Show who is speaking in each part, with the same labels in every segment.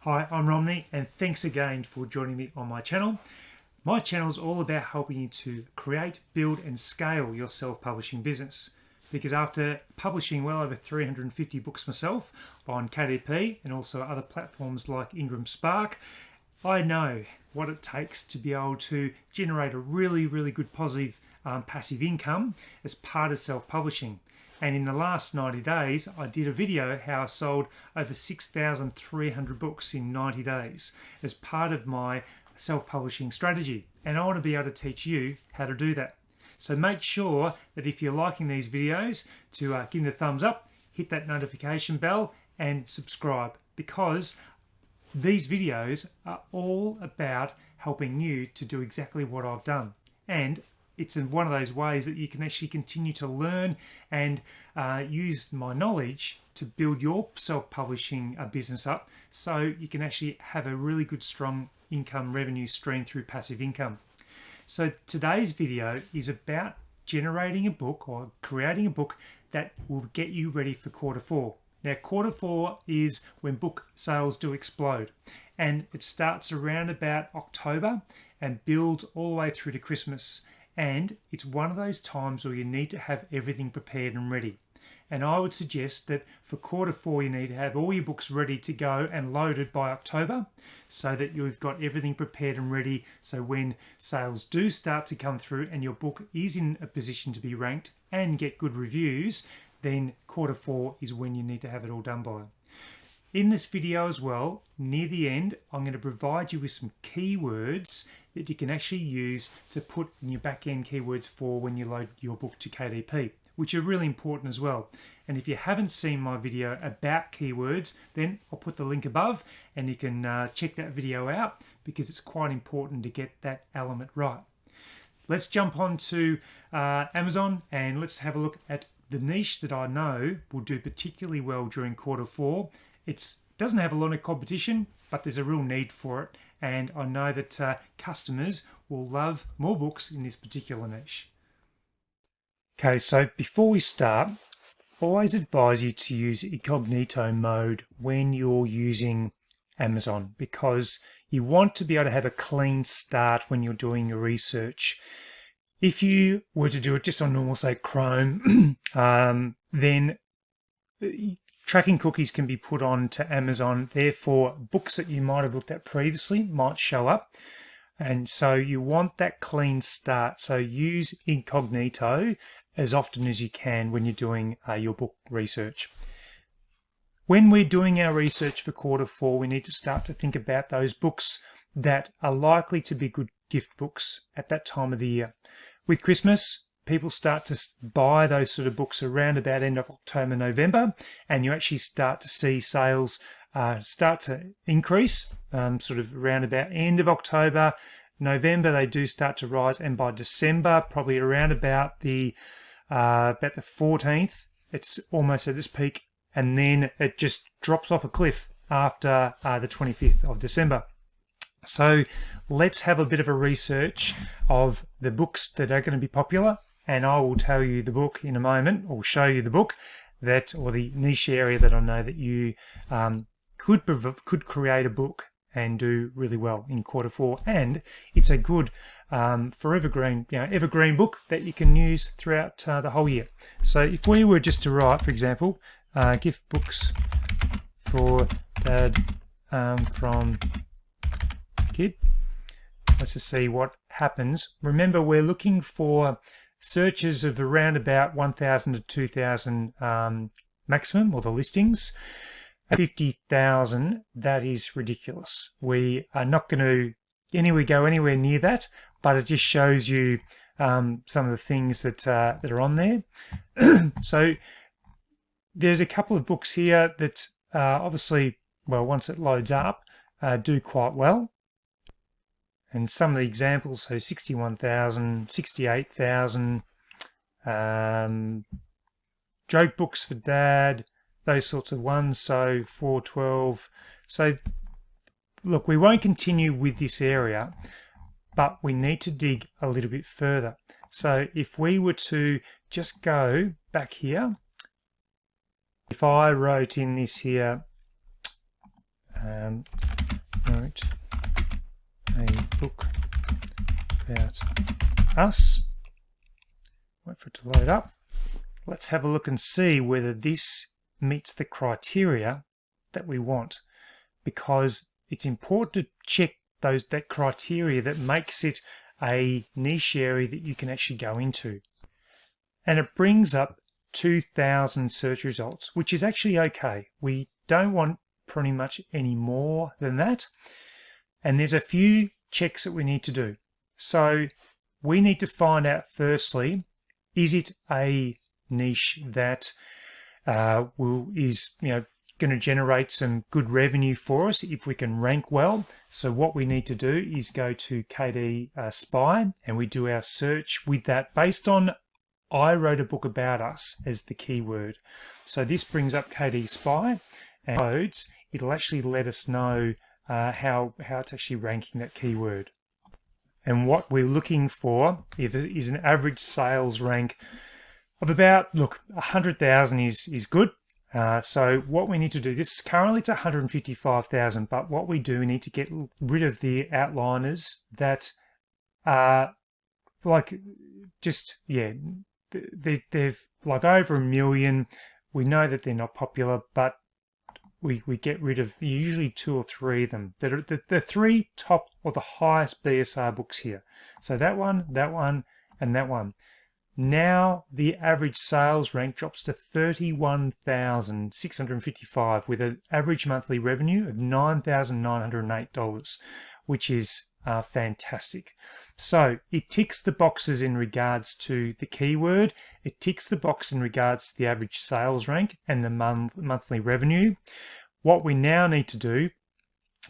Speaker 1: Hi, I'm Romney, and thanks again for joining me on my channel. My channel is all about helping you to create, build and scale your self-publishing business. Because after publishing well over 350 books myself on KDP and also other platforms like Ingram Spark, I know what it takes to be able to generate a really good positive passive income as part of self-publishing. And in the last 90 days, I did a video how I sold over 6,300 books in 90 days as part of my self-publishing strategy. And I want to be able to teach you how to do that. So make sure that if you're liking these videos to give me the thumbs up, hit that notification bell and subscribe, because these videos are all about helping you to do exactly what I've done. And it's in one of those ways that you can actually continue to learn and use my knowledge to build your self-publishing business up, so you can actually have a really good strong income revenue stream through passive income. So today's video is about generating a book or creating a book that will get you ready for Q4. Now, Q4 is when book sales do explode, and it starts around about October and builds all the way through to Christmas. And it's one of those times where you need to have everything prepared and ready. And I would suggest that for Q4, you need to have all your books ready to go and loaded by October, so that you've got everything prepared and ready. So when sales do start to come through and your book is in a position to be ranked and get good reviews, then Q4 is when you need to have it all done by. In this video as well, near the end, I'm going to provide you with some keywords that you can actually use to put in your back-end keywords for when you load your book to KDP, which are really important as well. And if you haven't seen my video about keywords, then I'll put the link above and you can check that video out, because it's quite important to get that element right. Let's jump on to Amazon and let's have a look at the niche that I know will do particularly well during Q4. It doesn't have a lot of competition, but there's a real need for it. And I know that customers will love more books in this particular niche. Okay, so before we start, always advise you to use incognito mode when you're using Amazon, because you want to be able to have a clean start when you're doing your research. If you were to do it just on normal, say Chrome, then tracking cookies can be put on to Amazon. Therefore, books that you might have looked at previously might show up. And so you want that clean start. So use incognito as often as you can when you're doing your book research. When we're doing our research for Q4, we need to start to think about those books that are likely to be good gift books at that time of the year. With Christmas, people start to buy those sort of books around about end of October, November, and you actually start to see sales start to increase sort of around about end of October, November. They do start to rise, and by December, probably around about the 14th, it's almost at this peak, and then it just drops off a cliff after the 25th of December. So let's have a bit of a research of the books that are going to be popular, and I will tell you the book in a moment, or show you the book that, or the niche area that I know that you could create a book and do really well in Q4. And it's a good evergreen book that you can use throughout the whole year. So if we were just to write, for example, gift books for Dad from Kid, let's just see what happens. Remember, we're looking for searches of around about 1,000 to 2,000 maximum, or the listings. At 50,000, that is ridiculous. We are not going to go anywhere near that, but it just shows you some of the things that are on there. So there's a couple of books here that obviously, well, once it loads up, do quite well. And some of the examples, so 61,000, 68,000, joke books for Dad, those sorts of ones, so 412. So look, we won't continue with this area, but we need to dig a little bit further. So if we were to just go back here, if I wrote in this here, wrote a book about us. Wait for it to load up. Let's have a look and see whether this meets the criteria that we want, because it's important to check that criteria that makes it a niche area that you can actually go into. And it brings up 2,000 search results, which is actually okay. We don't want pretty much any more than that. And there's a few checks that we need to do. So we need to find out firstly, is it a niche that is going to generate some good revenue for us if we can rank well? So what we need to do is go to KD Spy, and we do our search with that based on I wrote a book about us as the keyword. So this brings up KD Spy, and codes, it'll actually let us know how it's actually ranking that keyword. And what we're looking for is an average sales rank of about, 100,000 is good. So what we need to do, currently it's 155,000, but what we do, we need to get rid of the outliners that are they've like over 1 million. We know that they're not popular, but we get rid of usually 2 or 3 of them. That are the 3 top or the highest BSR books here. So that one, and that one. Now the average sales rank drops to 31,655 with an average monthly revenue of $9,908, which is fantastic. So it ticks the boxes in regards to the keyword. It ticks the box in regards to the average sales rank and the monthly revenue. What we now need to do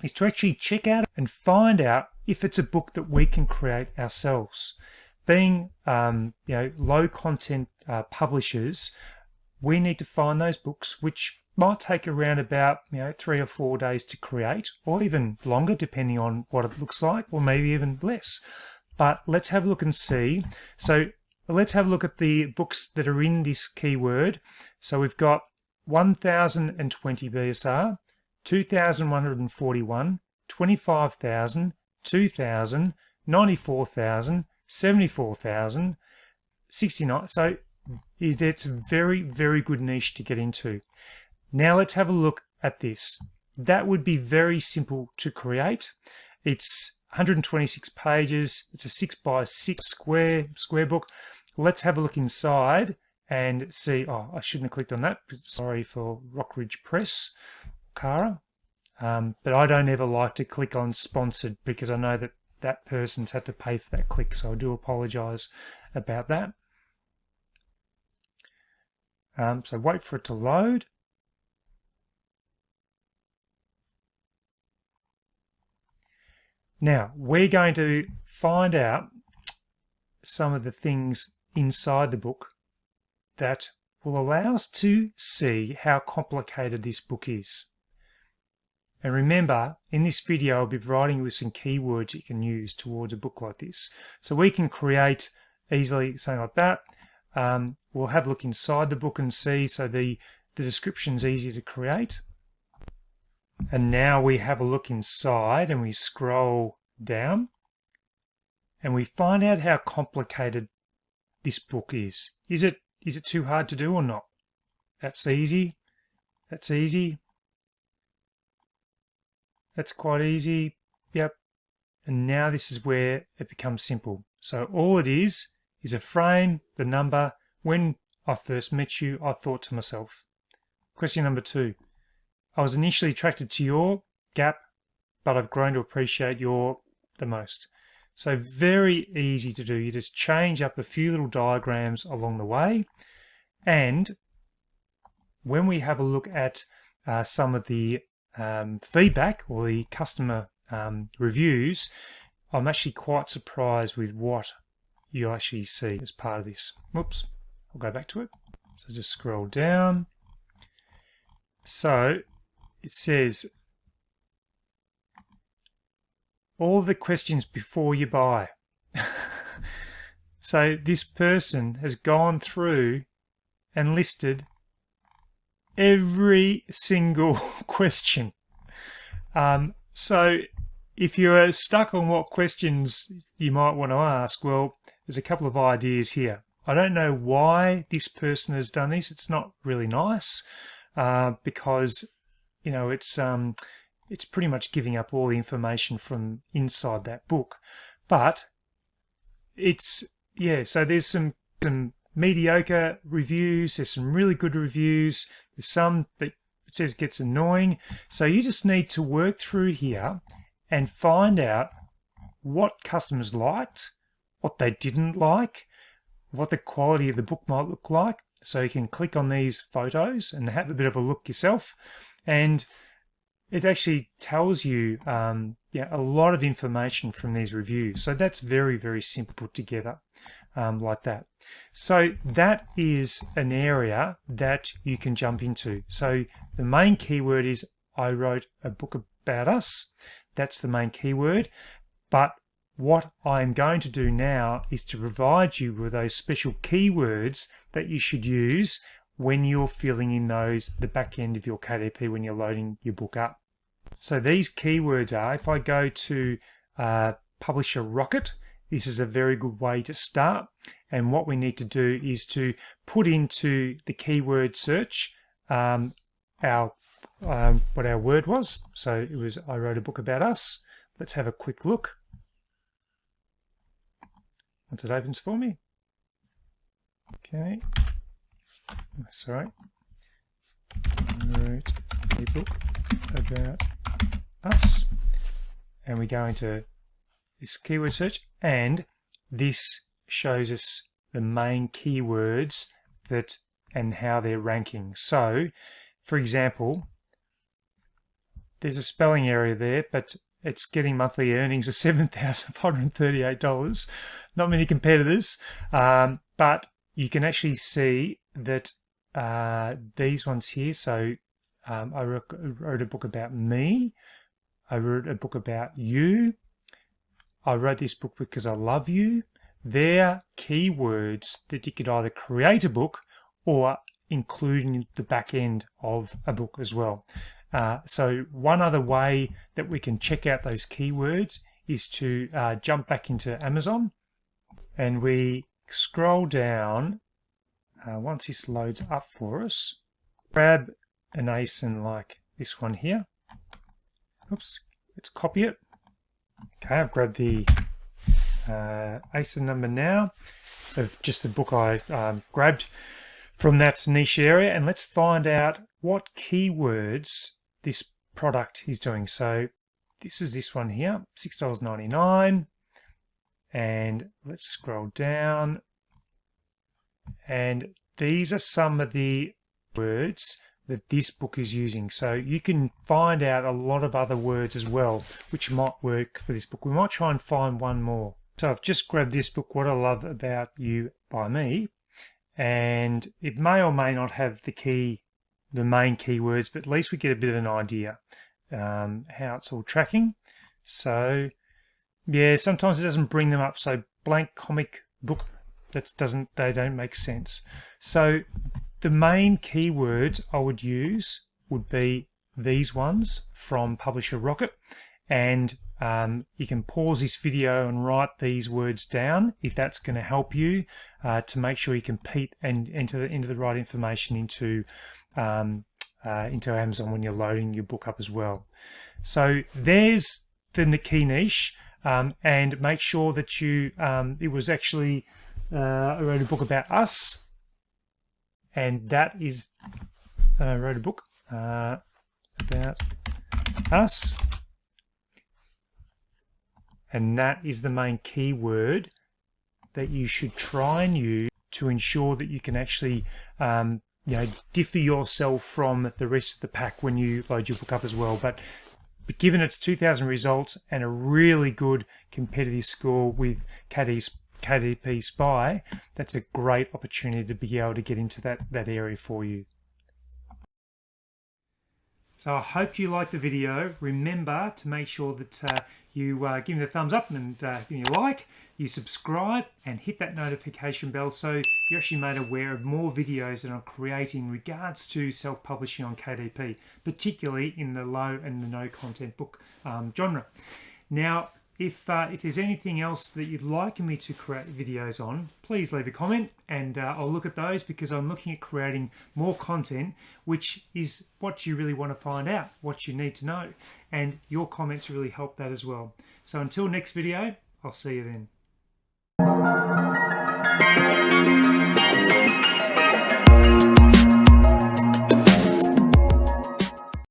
Speaker 1: is to actually check out and find out if it's a book that we can create ourselves. Being low content publishers, we need to find those books which might take around about 3 or 4 days to create, or even longer depending on what it looks like, or maybe even less. But let's have a look and see. So let's have a look at the books that are in this keyword. So we've got 1,020 BSR, 2,141, 25,000, 2,000, 94,000, 74,000, 69. So it's a very, very good niche to get into. Now let's have a look at this. That would be very simple to create. It's 126 pages. It's a 6x6 square book. Let's have a look inside and see. Oh, I shouldn't have clicked on that. Sorry for Rockridge Press, Cara. But I don't ever like to click on sponsored because I know that person's had to pay for that click. So I do apologize about that. So wait for it to load. Now, we're going to find out some of the things inside the book that will allow us to see how complicated this book is. And remember, in this video, I'll be providing you with some keywords you can use towards a book like this. So we can create easily something like that. We'll have a look inside the book and see. So the description's easy to create. And now we have a look inside and we scroll down and we find out how complicated this book is. Is it too hard to do or not? That's easy. That's easy. That's quite easy. Yep. And now this is where it becomes simple. So all it is a frame, the number. When I first met you, I thought to myself. Question number 2. I was initially attracted to your gap, but I've grown to appreciate your the most. So very easy to do. You just change up a few little diagrams along the way. And when we have a look at some of the feedback or the customer reviews, I'm actually quite surprised with what you'll actually see as part of this. Whoops, I'll go back to it. So just scroll down. So it says all the questions before you buy. So this person has gone through and listed every single question. So if you're stuck on what questions you might want to ask, well, there's a couple of ideas here. I don't know why this person has done this. It's not really nice because, you know, it's pretty much giving up all the information from inside that book. But it's, yeah, so there's some mediocre reviews, there's some really good reviews, there's some that it says gets annoying. So you just need to work through here and find out what customers liked, what they didn't like, what the quality of the book might look like. So you can click on these photos and have a bit of a look yourself. And it actually tells you a lot of information from these reviews. So that's very, very simple put together like that. So that is an area that you can jump into. So the main keyword is I wrote a book about us. That's the main keyword. But what I'm going to do now is to provide you with those special keywords that you should use when you're filling in the back end of your KDP when you're loading your book up. So these keywords are, if I go to Publisher Rocket, this is a very good way to start. And what we need to do is to put into the keyword search what our word was. So it was, I wrote a book about us. Let's have a quick look. Once it opens for me. Okay. Sorry. I wrote a book about us. And we go into this keyword search, and this shows us the main keywords and how they're ranking. So, for example, there's a spelling error there, but it's getting monthly earnings of $7,538. Not many competitors, but you can actually see that these ones here. So I wrote a book about me. I wrote a book about you. I wrote this book because I love you. They're keywords that you could either create a book or include in the back end of a book as well. So one other way that we can check out those keywords is to jump back into Amazon, and we scroll down. Once this loads up for us, grab an ASIN like this one here. Oops, let's copy it. Okay, I've grabbed the ASIN number now of just the book I grabbed from that niche area, and let's find out what keywords this product is doing. So this is this one here, $6.99, and let's scroll down, and these are some of the words that this book is using. So you can find out a lot of other words as well which might work for this book. We might try and find one more. So I've just grabbed this book, What I Love About You by Me, and it may or may not have the main keywords, but at least we get a bit of an idea how it's all tracking. So yeah, sometimes it doesn't bring them up. So blank comic book, they don't make sense. So the main keywords I would use would be these ones from Publisher Rocket, and you can pause this video and write these words down if that's going to help you to make sure you compete and enter the right information into Amazon when you're loading your book up as well. So there's the key niche, and make sure that you it was actually I wrote a book about us, and that is I wrote a book about us, and that is the main keyword that you should try and use to ensure that you can actually differ yourself from the rest of the pack when you load your book up as well. But given its 2,000 results and a really good competitive score with KDP Spy, that's a great opportunity to be able to get into that area for you. So I hope you liked the video. Remember to make sure that you give me the thumbs up and give me a like, you subscribe and hit that notification bell so you're actually made aware of more videos that I'm creating in regards to self-publishing on KDP, particularly in the low and the no content book genre. Now, if there's anything else that you'd like me to create videos on, please leave a comment and I'll look at those, because I'm looking at creating more content, which is what you really want to find out, what you need to know. And your comments really help that as well. So until next video, I'll see you then.